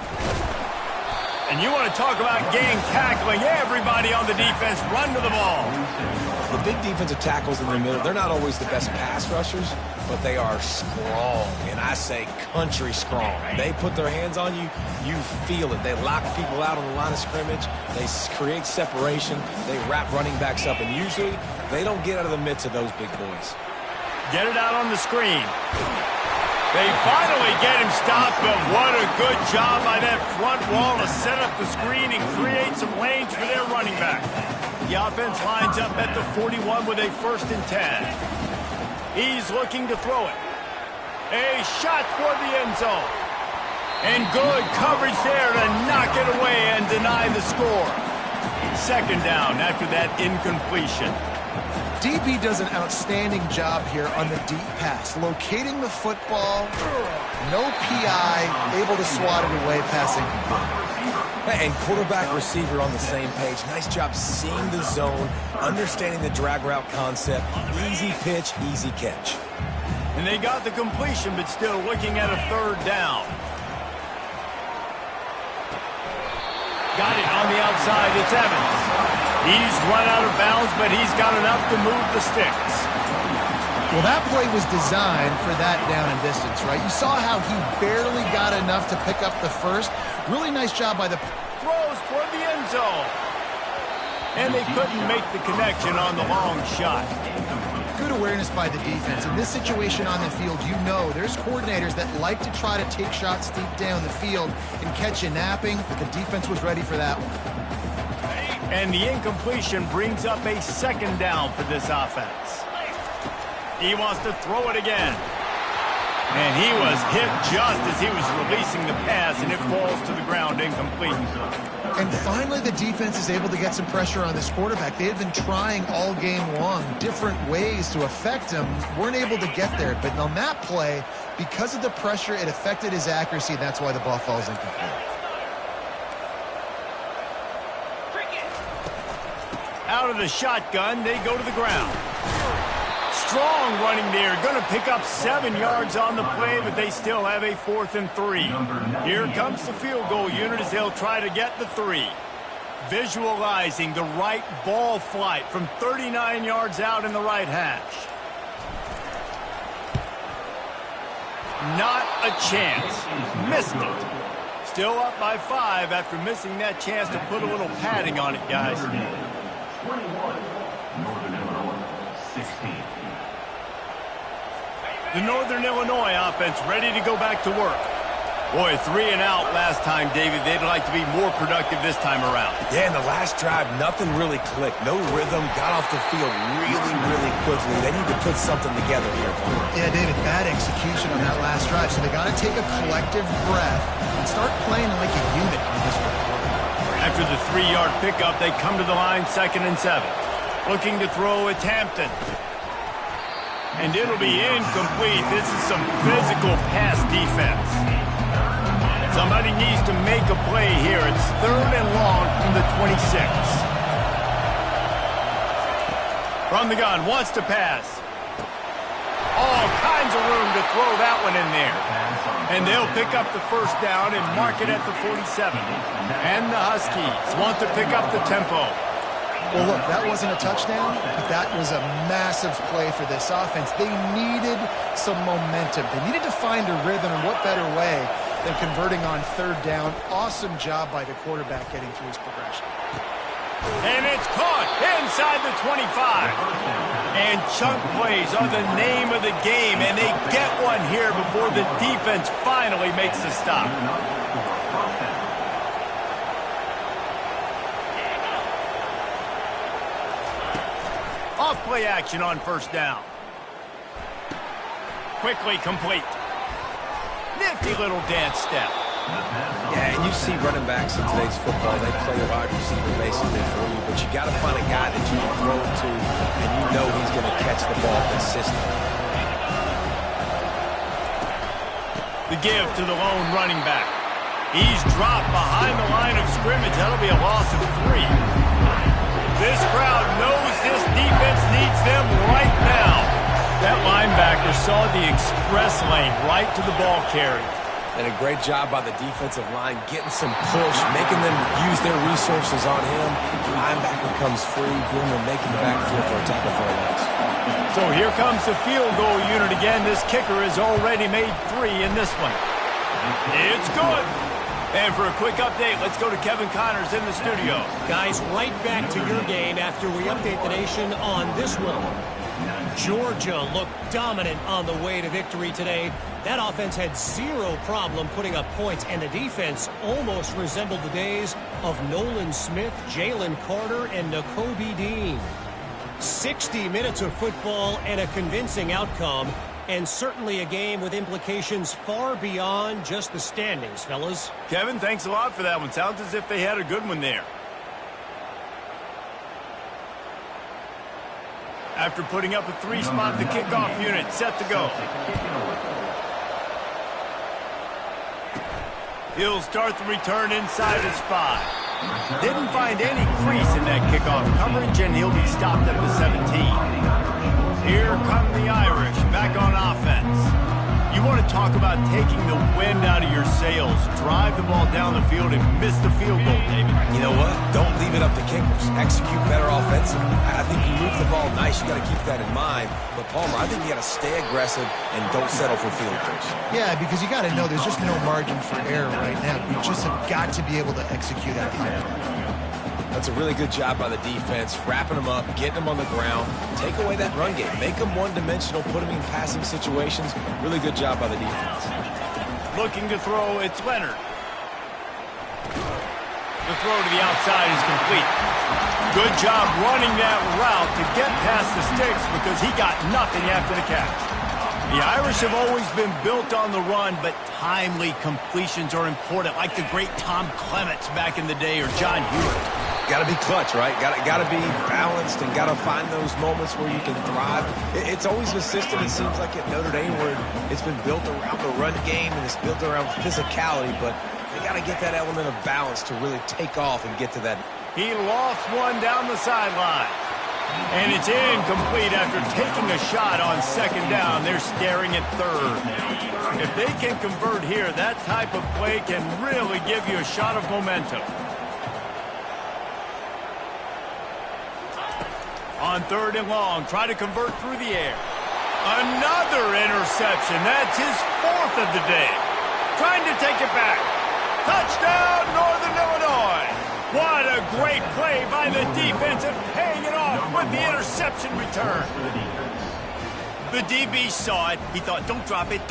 A: And you want to talk about gang tackling. Everybody on the defense run to the ball.
C: The big defensive tackles in the middle, they're not always the best pass rushers, but they are strong, and I say country strong. They put their hands on you, you feel it. They lock people out on the line of scrimmage. They create separation. They wrap running backs up, and usually they don't get out of the midst of those big boys.
A: Get it out on the screen. They finally get him stopped, but what a good job by that front wall to set up the screen and create some lanes for their running back. The offense lines up at the 41 with a 1st and 10. He's looking to throw it. A shot toward the end zone. And good coverage there to knock it away and deny the score. 2nd down after that incompletion.
B: DB does an outstanding job here on the deep pass, locating the football, no PI, able to swat it away, passing complete.
C: And quarterback, receiver on the same page. Nice job seeing the zone, understanding the drag route concept. Easy pitch, easy catch.
A: And they got the completion, but still looking at a 3rd down. Got it on the outside. It's Evans. He's run out of bounds, but he's got enough to move the sticks.
B: Well, that play was designed for that down and distance, right? You saw how he barely got enough to pick up the first. Really nice job by the...
A: Throws toward the end zone. And they couldn't make the connection on the long shot.
B: Good awareness by the defense. In this situation on the field, you know there's coordinators that like to try to take shots deep down the field and catch you napping, but the defense was ready for that one.
A: And the incompletion brings up a 2nd down for this offense. He wants to throw it again. And he was hit just as he was releasing the pass, and it falls to the ground incomplete.
B: And finally, the defense is able to get some pressure on this quarterback. They had been trying all game long different ways to affect him. Weren't able to get there. But on that play, because of the pressure, it affected his accuracy. That's why the ball falls incomplete.
A: Out of the shotgun, they go to the ground. Strong running there. Going to pick up 7 yards on the play, but they still have a 4th and 3. Here comes the field goal unit as they'll try to get the 3. Visualizing the right ball flight from 39 yards out in the right hash. Not a chance. Missed it. Still up by 5 after missing that chance to put a little padding on it, guys.
E: 21, Northern Illinois, 16.
A: The Northern Illinois offense ready to go back to work. Boy, 3 and out last time, David. They'd like to be more productive this time around.
C: Yeah, in the last drive, nothing really clicked. No rhythm. Got off the field really, really quickly. They need to put something together here.
B: Yeah, David, bad execution on that last drive. So they got to take a collective breath and start playing like a unit on this one.
A: After the 3-yard pickup, they come to the line 2nd and 7. Looking to throw, it's Hampton. And it'll be incomplete. This is some physical pass defense. Somebody needs to make a play here. It's 3rd and long from the 26. From the gun, wants to pass. All kinds of room to throw that one in there. And they'll pick up the 1st down and mark it at the 47. And the Huskies want to pick up the tempo.
B: Well, look, that wasn't a touchdown, but that was a massive play for this offense. They needed some momentum. They needed to find a rhythm, and what better way than converting on 3rd down. Awesome job by the quarterback getting through his progression.
A: And it's caught inside the 25. And chunk plays are the name of the game, and they get one here before the defense finally makes the stop. Off-play action on 1st down. Quickly complete. Nifty little dance step.
C: Yeah, and you see running backs in today's football, they play a wide receiver basically for you, but you got to find a guy that you can throw it to, and you know he's going to catch the ball consistently.
A: The give to the lone running back. He's dropped behind the line of scrimmage. That'll be a loss of 3. This crowd knows this defense needs them right now. That linebacker saw the express lane right to the ball carrier.
C: And a great job by the defensive line, getting some push, making them use their resources on him. Linebacker comes free, boom, and making the backfield for a tackle for a loss.
A: So here comes the field goal unit again. This kicker has already made 3 in this one. It's good. And for a quick update, let's go to Kevin Connors in the studio.
D: Guys, right back to your game after we update the nation on this one. Georgia looked dominant on the way to victory today. That offense had 0 problem putting up points, and the defense almost resembled the days of Nolan Smith, Jalen Carter, and Nakobe Dean. 60 minutes of football and a convincing outcome, and certainly a game with implications far beyond just the standings, fellas.
A: Kevin, thanks a lot for that one. Sounds as if they had a good one there. After putting up a 3-spot, the kickoff unit set to go. He'll start the return inside his 5. Didn't find any crease in that kickoff coverage, and he'll be stopped at the 17. Here come the Irish back on offense. You want to talk about taking the wind out of your sails. Drive the ball down the field and miss the field goal, David.
C: You know what? Don't leave it up to kickers. Execute better offensively. I think you move the ball nice. You got to keep that in mind. But, Palmer, I think you got to stay aggressive and don't settle for field goals.
B: Yeah, because you got to know there's just no margin for error right now. You just have got to be able to execute at a high level.
C: That's a really good job by the defense, wrapping them up, getting them on the ground. Take away that run game. Make them one-dimensional, put them in passing situations. Really good job by the defense.
A: Looking to throw, it's Leonard. The throw to the outside is complete. Good job running that route to get past the sticks because he got nothing after the catch. The Irish have always been built on the run, but timely completions are important, like the great Tom Clements back in the day or John Hewitt.
C: Got to be clutch, right? Got to be balanced and got to find those moments where you can thrive. It's always a system, it seems like, at Notre Dame where it's been built around the run game and it's built around physicality, but they got to get that element of balance to really take off and get to that.
A: He lofts one down the sideline. And it's incomplete after taking a shot on second down. They're staring at third. If they can convert here, that type of play can really give you a shot of momentum. On third and long, try to convert through the air. Another interception. That's his fourth of the day. Trying to take it back. Touchdown, Northern Illinois. What a great play by the defense and paying it off with the interception return. The DB saw it. He thought, don't drop it,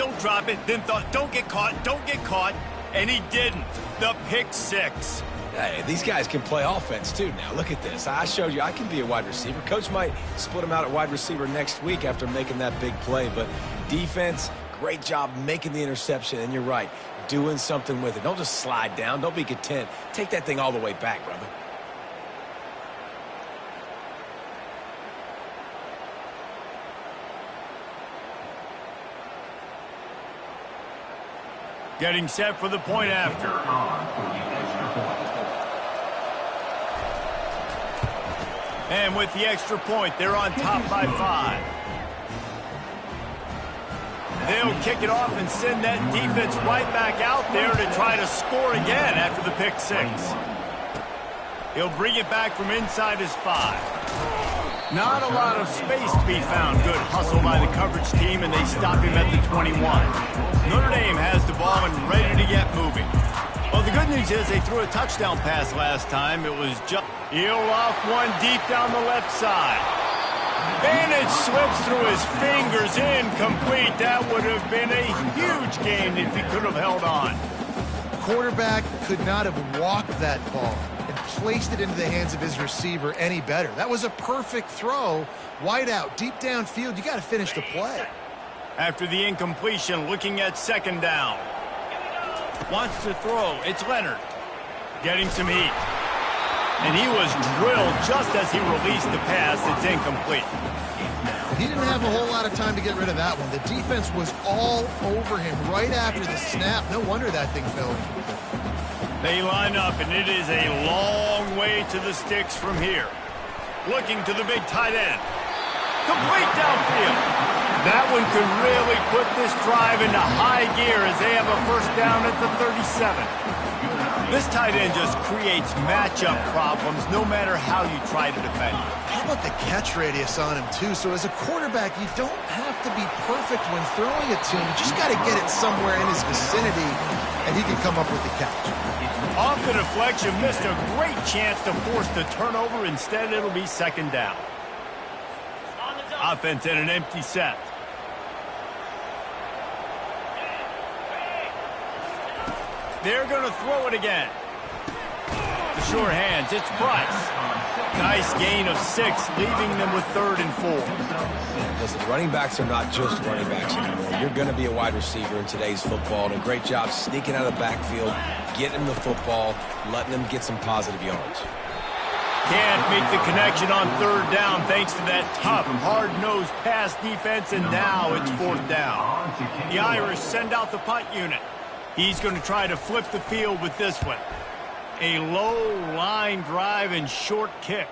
A: then thought, don't get caught, and he didn't. The pick six.
C: Hey, these guys can play offense, too, now. Look at this. I showed you I can be a wide receiver. Coach might split him out at wide receiver next week after making that big play. But defense, great job making the interception. And you're right, doing something with it. Don't just slide down. Don't be content. Take that thing all the way back, brother.
A: Getting set for the point after. And with the extra point, they're on top by 5. They'll kick it off and send that defense right back out there to try to score again after the pick six. He'll bring it back from inside his 5. Not a lot of space to be found. Good hustle by the coverage team, and they stop him at the 21. Notre Dame has the ball and ready to get moving. Well, the good news is they threw a touchdown pass last time. It was just... He'll off one deep down the left side. And it slips through his fingers, incomplete. That would have been a huge gain if he could have held on.
B: Quarterback could not have walked that ball and placed it into the hands of his receiver any better. That was a perfect throw. Wide out, deep downfield. You got to finish the play.
A: After the incompletion, looking at second down. Wants to throw. It's Leonard. Getting some heat. And he was drilled just as he released the pass. It's incomplete.
B: He didn't have a whole lot of time to get rid of that one. The defense was all over him right after the snap. No wonder that thing fell.
A: They line up, and it is a long way to the sticks from here. Looking to the big tight end. Complete downfield. That one could really put this drive into high gear as they have a first down at the 37. This tight end just creates matchup problems no matter how you try to defend him.
B: How about the catch radius on him, too? So as a quarterback, you don't have to be perfect when throwing it to him. You just got to get it somewhere in his vicinity, and he can come up with the catch.
A: Off the deflection, missed a great chance to force the turnover. Instead, it'll be second down. Offense in an empty set. They're going to throw it again. The sure hands, it's Price. Nice gain of 6, leaving them with 3rd and 4.
C: Listen, running backs are not just running backs anymore. You're going to be a wide receiver in today's football, and a great job sneaking out of the backfield, getting the football, letting them get some positive yards.
A: Can't make the connection on 3rd down thanks to that tough, hard-nosed pass defense, and now it's 4th down. The Irish send out the punt unit. He's going to try to flip the field with this one. A low line drive and short kick.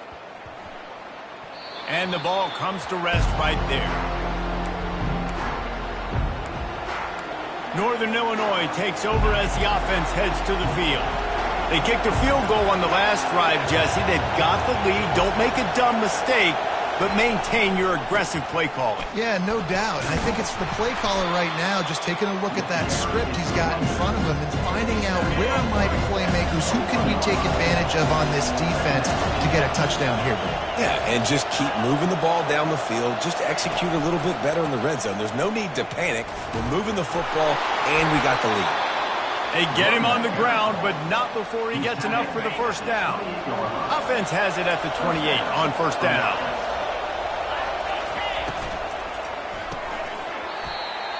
A: And the ball comes to rest right there. Northern Illinois takes over as the offense heads to the field. They kicked a field goal on the last drive, Jesse. They've got the lead. Don't make a dumb mistake, but maintain your aggressive play calling.
B: Yeah, no doubt. And I think it's the play caller right now just taking a look at that script he's got in front of him and finding out where are my playmakers, who can we take advantage of on this defense to get a touchdown here, bro.
C: Yeah, and just keep moving the ball down the field. Just execute a little bit better in the red zone. There's no need to panic. We're moving the football, and we got the lead.
A: They get him on the ground, but not before he gets enough for the first down. Offense has it at the 28 on first down.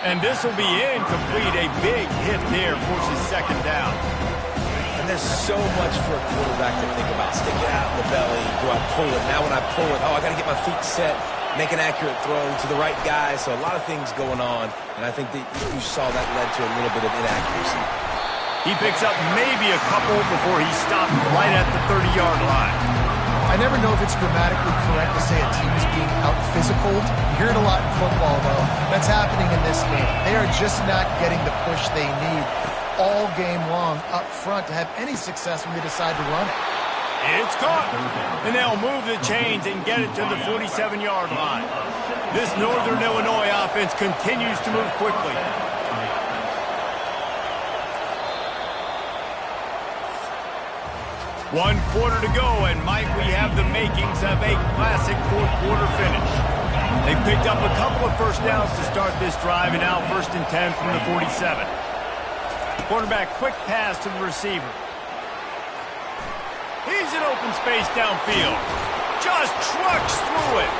A: And this will be incomplete. A big hit there forces second down.
C: And there's so much for a quarterback to think about. Stick it out in the belly. Do I pull it? Now when I pull it, I got to get my feet set, make an accurate throw to the right guy. So a lot of things going on. And I think that you saw that led to a little bit of inaccuracy.
A: He picks up maybe a couple before he stopped right at the 30-yard line.
B: I never know if it's grammatically correct to say a team is being out-physicaled. You hear it a lot in football, though. That's happening in this game. They are just not getting the push they need all game long up front to have any success when they decide to run it.
A: It's caught, and they'll move the chains and get it to the 47-yard line. This Northern Illinois offense continues to move quickly. One quarter to go, and Mike, we have the makings of a classic fourth-quarter finish. They picked up a couple of first downs to start this drive, and now 1st and 10 from the 47. Quarterback, quick pass to the receiver. He's in open space downfield. Just trucks through it.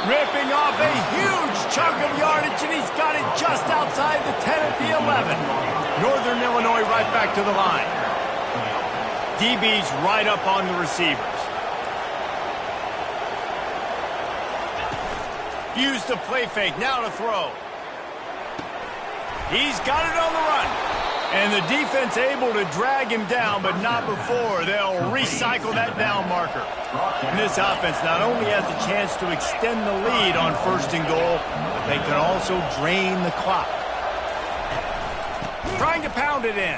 A: Ripping off a huge chunk of yardage, and he's got it just outside the 10 at the 11. Northern Illinois right back to the line. DB's right up on the receivers. Use the play fake, now to throw. He's got it on the run. And the defense able to drag him down, but not before. They'll recycle that down marker. And this offense not only has a chance to extend the lead on 1st and goal, but they can also drain the clock. Trying to pound it in.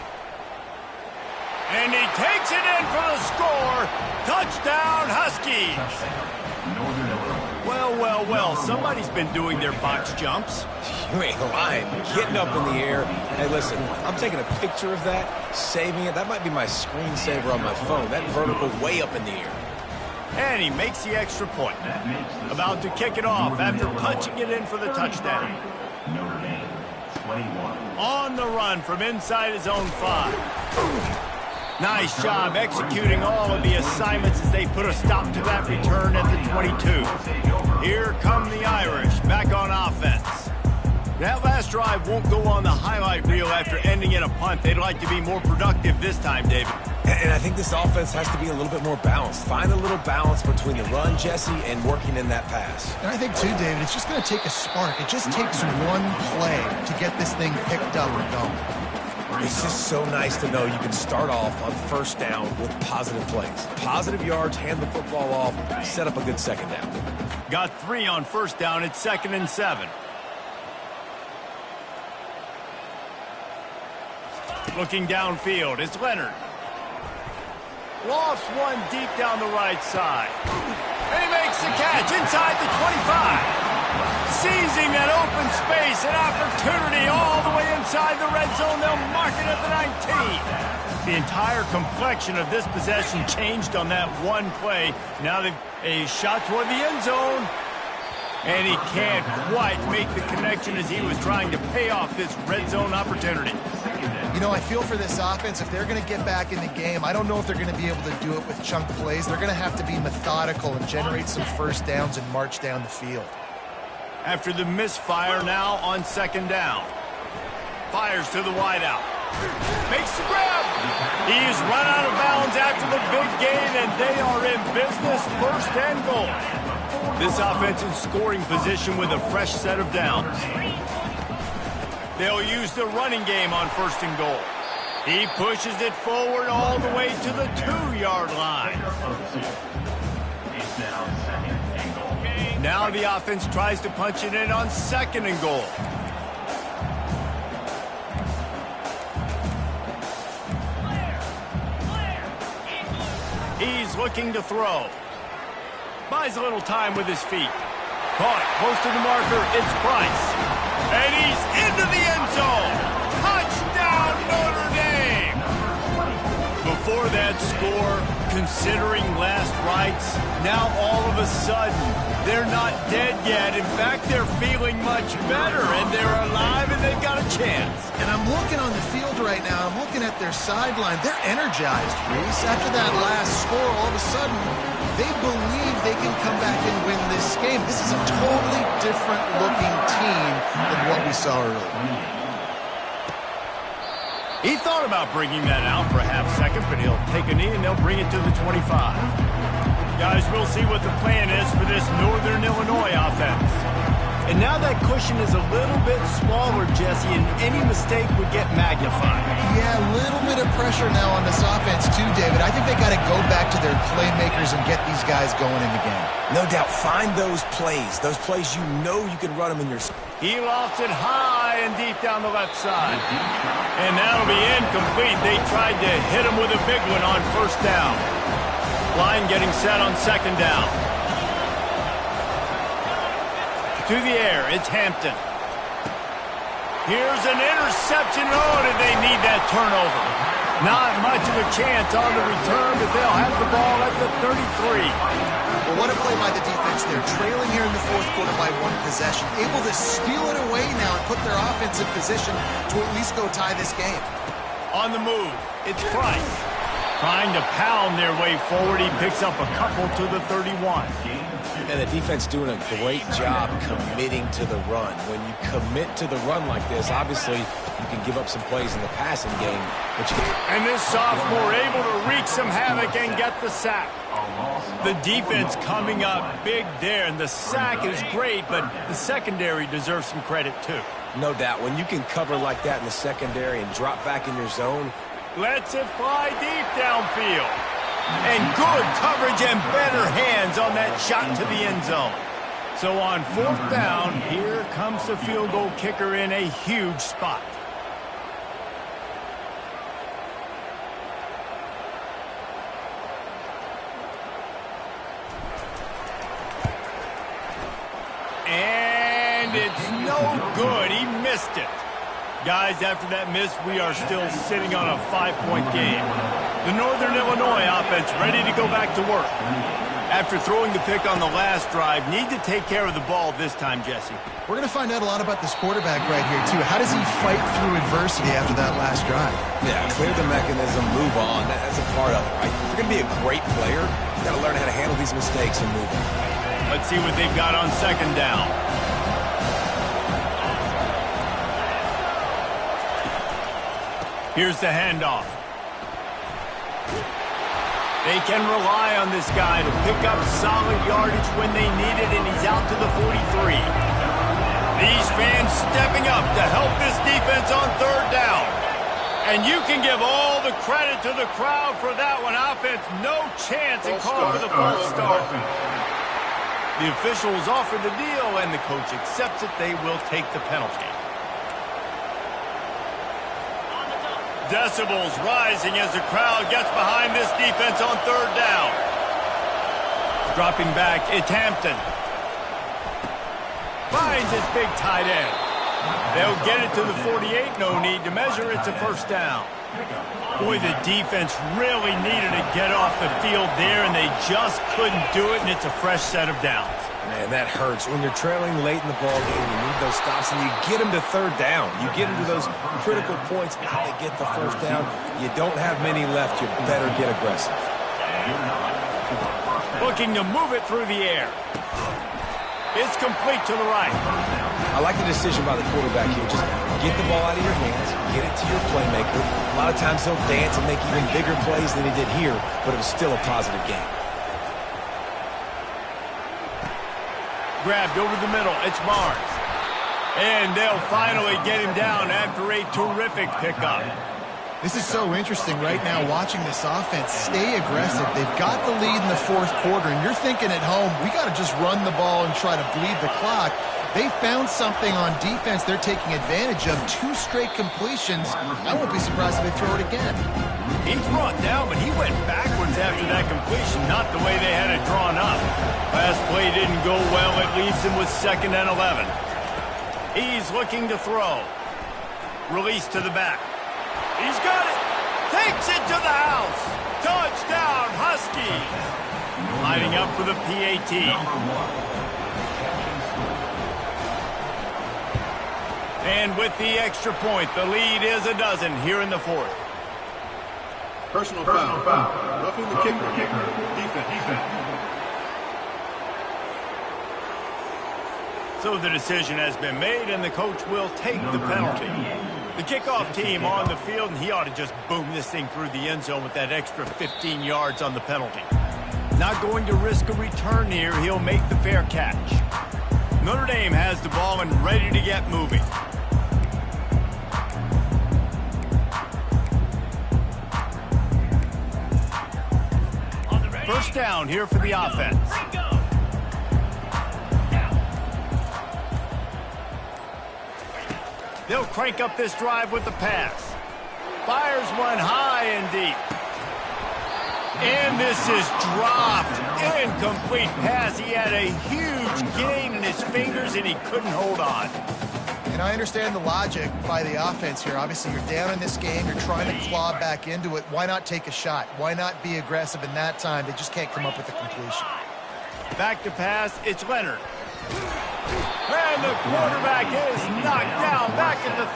A: And he takes it in for the score. Touchdown, Huskies. Well, somebody's been doing their box jumps.
C: You ain't lying. Getting up in the air. Hey, listen, I'm taking a picture of that, saving it. That might be my screensaver on my phone. That vertical way up in the air.
A: And he makes the extra point. About to kick it off after punching it in for the touchdown.
E: Notre Dame, 21.
A: On the run from inside his own 5. Nice job executing all of the assignments as they put a stop to that return at the 22. Here come the Irish back on offense. That last drive won't go on the highlight reel after ending in a punt. They'd like to be more productive this time, David.
C: And I think this offense has to be a little bit more balanced. Find a little balance between the run, Jesse, and working in that pass.
B: And I think, too, David, it's just going to take a spark. It just takes one play to get this thing picked up and going.
C: It's just so nice to know you can start off on 1st down with positive plays. Positive yards, hand the football off, set up a good 2nd down.
A: Got 3 on 1st down. It's 2nd and 7. Looking downfield, it's Leonard. Lofts one deep down the right side. And he makes the catch inside the 25. Seizing that open space, an opportunity all the way inside the red zone. They'll mark it at the 19. The entire complexion of this possession changed on that one play. Now they've a shot toward the end zone. And he can't quite make the connection as he was trying to pay off this red zone opportunity.
B: You know, I feel for this offense, if they're going to get back in the game, I don't know if they're going to be able to do it with chunk plays. They're going to have to be methodical and generate some first downs and march down the field.
A: After the misfire, now on 2nd down. Fires to the wideout. Makes the grab. He's run out of bounds after the big gain, and they are in business, 1st and goal. This offense in scoring position with a fresh set of downs. They'll use the running game on 1st and goal. He pushes it forward all the way to the 2-yard line. Now the offense tries to punch it in on 2nd and goal. He's looking to throw. Buys a little time with his feet. Caught close to the marker, it's Price. And he's into the end zone. Touchdown, Notre Dame! Before that score, considering last rites, now all of a sudden, they're not dead yet. In fact, they're feeling much better, and they're alive, and they've got a chance.
B: And I'm looking on the field right now. I'm looking at their sideline. They're energized, Reese. After that last score, all of a sudden, they believe they can come back and win this game. This is a totally different-looking team than what we saw earlier.
A: He thought about bringing that out for a half second, but he'll take a knee and they'll bring it to the 25. Guys, we'll see what the plan is for this Northern Illinois offense. And now that cushion is a little bit smaller, Jesse, and any mistake would get magnified.
B: Yeah, a little bit of pressure now on this offense too, David. I think they got to go back to their playmakers and get these guys going in the game.
C: No doubt, find those plays you know you can run them in your...
A: He lofts it high and deep down the left side. And that'll be incomplete. They tried to hit him with a big one on first down. Line getting set on second down. To the air, it's Hampton. Here's an interception. Oh, did they need that turnover? Not much of a chance on the return, but they'll have the ball at the 33.
B: Well, what a play by the defense there. Trailing here in the fourth quarter by one possession. Able to steal it away now and put their offense in position to at least go tie this game.
A: On the move, it's Price. Trying to pound their way forward. He picks up a couple to the 31.
C: And the defense doing a great job committing to the run. When you commit to the run like this, obviously you can give up some plays in the passing game.
A: And this sophomore able to wreak some havoc and get the sack. The defense coming up big there, and the sack is great, but the secondary deserves some credit too.
C: No doubt. When you can cover like that in the secondary and drop back in your zone.
A: Lets it fly deep downfield. And good coverage and better hands on that shot to the end zone. So on fourth down, here comes the field goal kicker in a huge spot. And it's no good. He missed it. Guys, after that miss, we are still sitting on a 5-point game. The Northern Illinois offense ready to go back to work. After throwing the pick on the last drive, need to take care of the ball this time, Jesse.
B: We're going to find out a lot about this quarterback right here, too. How does he fight through adversity after that last drive?
C: Yeah, clear the mechanism, move on. That's a part of it, right? If you're going to be a great player, you've got to learn how to handle these mistakes and move on.
A: Let's see what they've got on second down. Here's the handoff. They can rely on this guy to pick up solid yardage when they need it, and he's out to the 43. These fans stepping up to help this defense on third down. And you can give all the credit to the crowd for that one. Offense, no chance and call for the false start. The officials offer the deal, and the coach accepts it. They will take the penalty. Decibels rising as the crowd gets behind this defense on third down. Dropping back, it's Hampton. Finds his big tight end. They'll get it to the 48. No need to measure. It's a first down. Boy, the defense really needed to get off the field there, and they just couldn't do it, and it's a fresh set of downs.
C: Man, that hurts. When you're trailing late in the ball game, you need those stops, and you get them to third down. You get them to those critical points, and they get the first down. You don't have many left. You better get aggressive.
A: Looking to move it through the air. It's complete to the right.
C: I like the decision by the quarterback here. Just get the ball out of your hands, get it to your playmaker. A lot of times he'll dance and make even bigger plays than he did here, but it was still a positive game.
A: Grabbed over the middle. It's Barnes. And they'll finally get him down after a terrific pickup.
B: This is so interesting right now watching this offense stay aggressive. They've got the lead in the fourth quarter, and you're thinking at home, we got to just run the ball and try to bleed the clock. They found something on defense they're taking advantage of. 2 straight completions. I won't be surprised if they throw it again.
A: He's brought down, but he went backwards after that completion, not the way they had it drawn up. Last play didn't go well. It leaves him with 2nd and 11. He's looking to throw. Release to the back. He's got it. Takes it to the house. Touchdown, Huskies! Lining up for the PAT. And with the extra point, the lead is a dozen here in the fourth.
F: Personal foul. Roughing the kicker. Defense.
A: So the decision has been made, and the coach will take the penalty. The kickoff team on the field, and he ought to just boom this thing through the end zone with that extra 15 yards on the penalty. Not going to risk a return here. He'll make the fair catch. Notre Dame has the ball and ready to get moving. First down here for the offense. They'll crank up this drive with the pass. Fires one high and deep. And this is dropped. Incomplete pass. He had a huge gain in his fingers, and he couldn't hold on.
B: And I understand the logic by the offense here. Obviously, you're down in this game. You're trying to claw back into it. Why not take a shot? Why not be aggressive in that time? They just can't come up with a completion.
A: Back to pass. It's Leonard. And the quarterback is knocked down back at the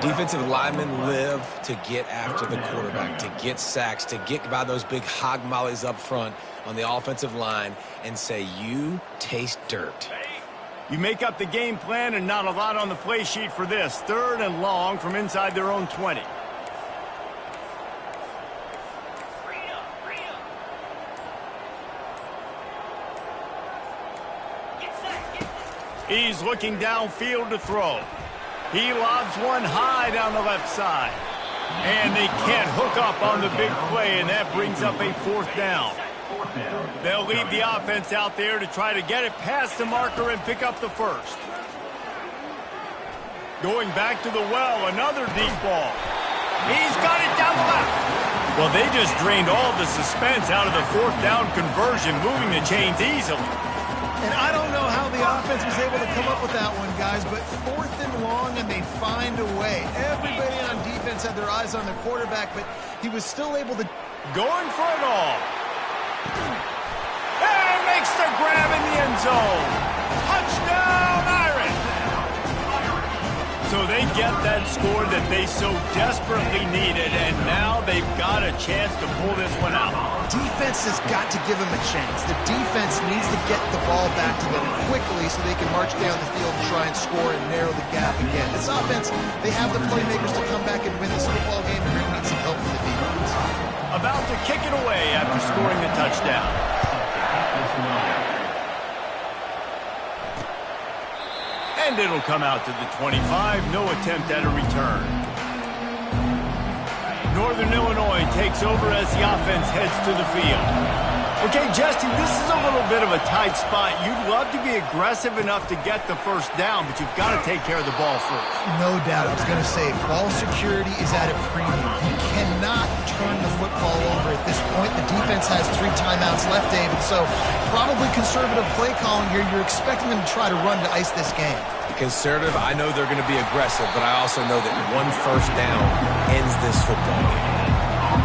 A: 13.
C: Defensive linemen live to get after the quarterback, to get sacks, to get by those big hog mollies up front on the offensive line and say, you taste dirt.
A: You make up the game plan, and not a lot on the play sheet for this. Third and long from inside their own 20. He's looking downfield to throw. He lobs one high down the left side. And they can't hook up on the big play, and that brings up a fourth down. They'll leave the offense out there to try to get it past the marker and pick up the first. Going back to the well, another deep ball. He's got it down the left. Well, they just drained all the suspense out of the fourth down conversion, moving the chains easily.
B: And I don't know how the offense was able to come up with that one, guys, but fourth and long, and they find a way. Everybody on defense had their eyes on the quarterback, but he was still able to...
A: Going for it all. And makes the grab in the end zone. Touchdown, Irish! So they get that score that they so desperately needed, and now they've got a chance to pull this one out.
B: Defense has got to give them a chance. The defense needs to get the ball back to them quickly so they can march down the field and try and score and narrow the gap again. This offense, they have the playmakers to come back and win this football game, and they're going to need some help from the defense.
A: About to kick it away after scoring the touchdown. And it'll come out to the 25. No attempt at a return. Northern Illinois takes over as the offense heads to the field. Okay, Jesse, this is a little bit of a tight spot. You'd love to be aggressive enough to get the first down, but you've got to take care of the ball first.
B: No doubt. I was going to say, ball security is at a premium. You cannot turn the football over at this point. The defense has 3 timeouts left, David, so probably conservative play calling here. You're expecting them to try to run to ice this game.
C: Conservative, I know they're going to be aggressive, but I also know that one first down ends this football game.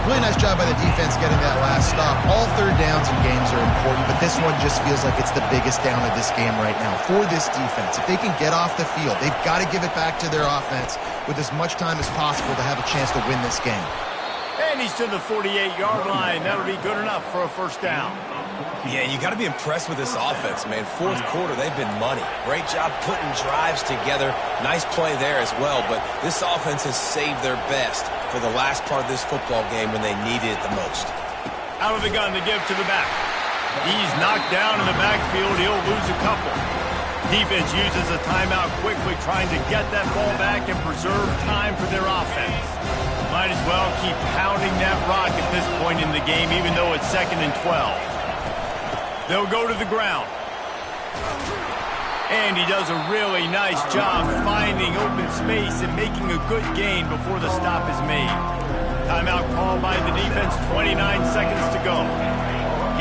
B: Really nice job by the defense getting that last stop. All third downs in games are important, but this one just feels like it's the biggest down of this game right now for this defense. If they can get off the field, they've got to give it back to their offense with as much time as possible to have a chance to win this game.
A: And he's to the 48-yard line. That'll be good enough for a first down.
C: Yeah, you got to be impressed with this offense, man. Fourth quarter, they've been money. Great job putting drives together. Nice play there as well, but this offense has saved their best for the last part of this football game when they needed it the most.
A: Out of the gun to give to the back. He's knocked down in the backfield. He'll lose a couple. Defense uses a timeout quickly, trying to get that ball back and preserve time for their offense. Might as well keep pounding that rock at this point in the game, even though it's 2nd and 12. They'll go to the ground. And he does a really nice job finding open space and making a good gain before the stop is made. Timeout called by the defense, 29 seconds to go.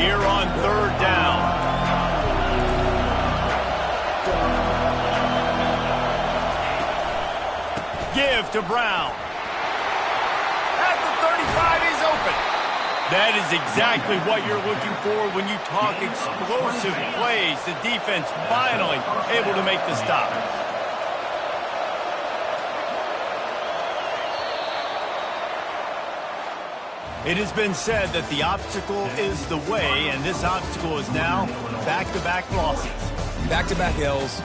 A: Here on third down. Give to Brown. At the 35, he's That is exactly what you're looking for when you talk explosive plays. The defense finally able to make the stop. It has been said that the obstacle is the way, and this obstacle is now back-to-back losses.
C: Back-to-back L's.